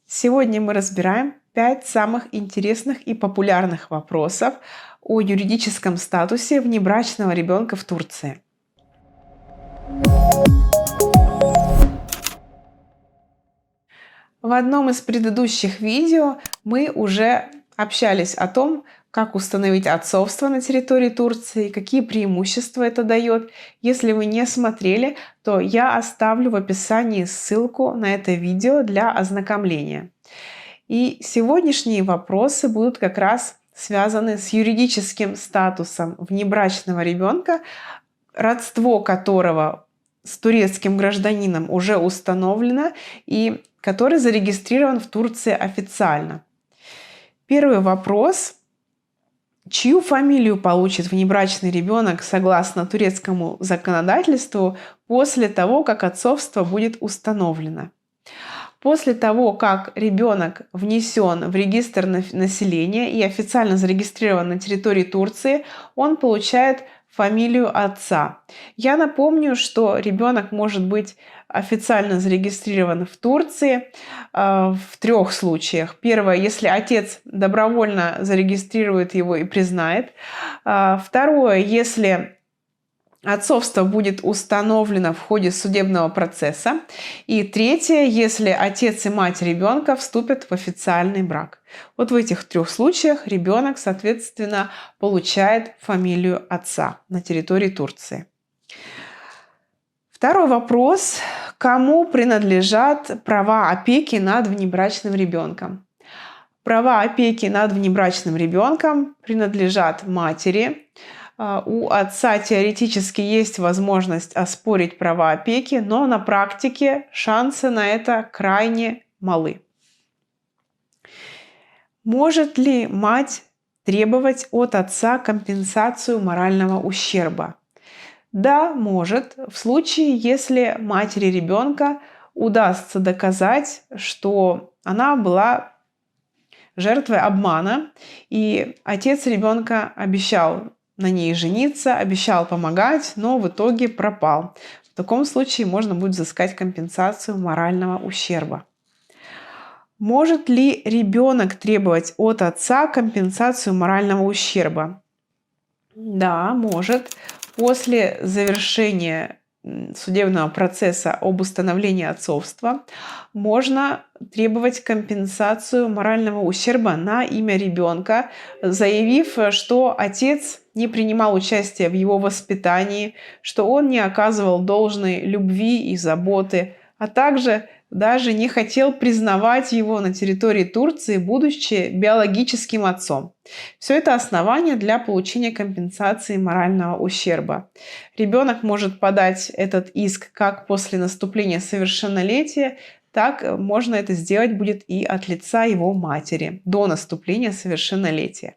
Сегодня мы разбираем 5 самых интересных и популярных вопросов о юридическом статусе внебрачного ребенка в Турции. В одном из предыдущих видео мы уже общались о том, как установить отцовство на территории Турции, какие преимущества это дает. Если вы не смотрели, то я оставлю в описании ссылку на это видео для ознакомления. И сегодняшние вопросы будут как раз связаны с юридическим статусом внебрачного ребенка, родство которого с турецким гражданином уже установлено и который зарегистрирован в Турции официально. Первый вопрос. Чью фамилию получит внебрачный ребенок согласно турецкому законодательству после того, как отцовство будет установлено? После того, как ребенок внесен в регистр населения и официально зарегистрирован на территории Турции, он получает фамилию отца. Я напомню, что ребенок может быть официально зарегистрирован в Турции в 3 случаях. Первое, если отец добровольно зарегистрирует его и признает. Второе, если отцовство будет установлено в ходе судебного процесса. И третье, если отец и мать ребенка вступят в официальный брак. Вот в этих 3 случаях ребенок, соответственно, получает фамилию отца на территории Турции. Второй вопрос. Кому принадлежат права опеки над внебрачным ребенком? Права опеки над внебрачным ребенком принадлежат матери. У отца теоретически есть возможность оспорить права опеки, но на практике шансы на это крайне малы. Может ли мать требовать от отца компенсацию морального ущерба? Да, может, в случае, если матери ребенка удастся доказать, что она была жертвой обмана, и отец ребенка обещал на ней жениться, обещал помогать, но в итоге пропал. В таком случае можно будет взыскать компенсацию морального ущерба. Может ли ребенок требовать от отца компенсацию морального ущерба? Да, может. После завершения судебного процесса об установлении отцовства можно требовать компенсацию морального ущерба на имя ребенка, заявив, что отец не принимал участия в его воспитании, что он не оказывал должной любви и заботы, а также даже не хотел признавать его на территории Турции, будучи биологическим отцом. Все это основания для получения компенсации морального ущерба. Ребенок может подать этот иск как после наступления совершеннолетия, так можно это сделать будет и от лица его матери до наступления совершеннолетия.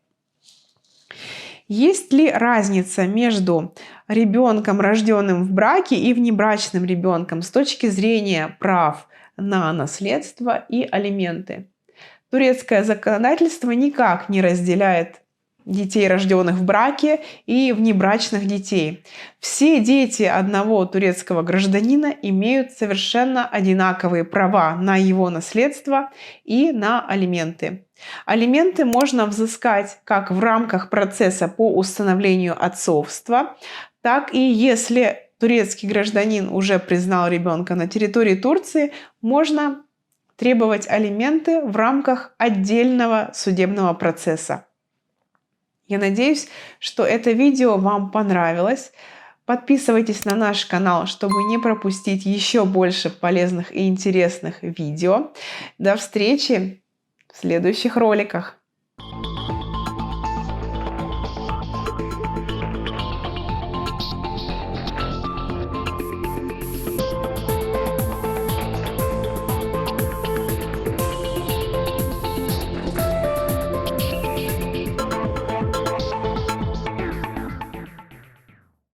Есть ли разница между ребенком, рожденным в браке, и внебрачным ребенком с точки зрения прав на наследство и алименты? Турецкое законодательство никак не разделяет детей, рожденных в браке, и внебрачных детей. Все дети одного турецкого гражданина имеют совершенно одинаковые права на его наследство и на алименты. Алименты можно взыскать как в рамках процесса по установлению отцовства, так и если турецкий гражданин уже признал ребенка на территории Турции, можно требовать алименты в рамках отдельного судебного процесса. Я надеюсь, что это видео вам понравилось. Подписывайтесь на наш канал, чтобы не пропустить еще больше полезных и интересных видео. До встречи в следующих роликах.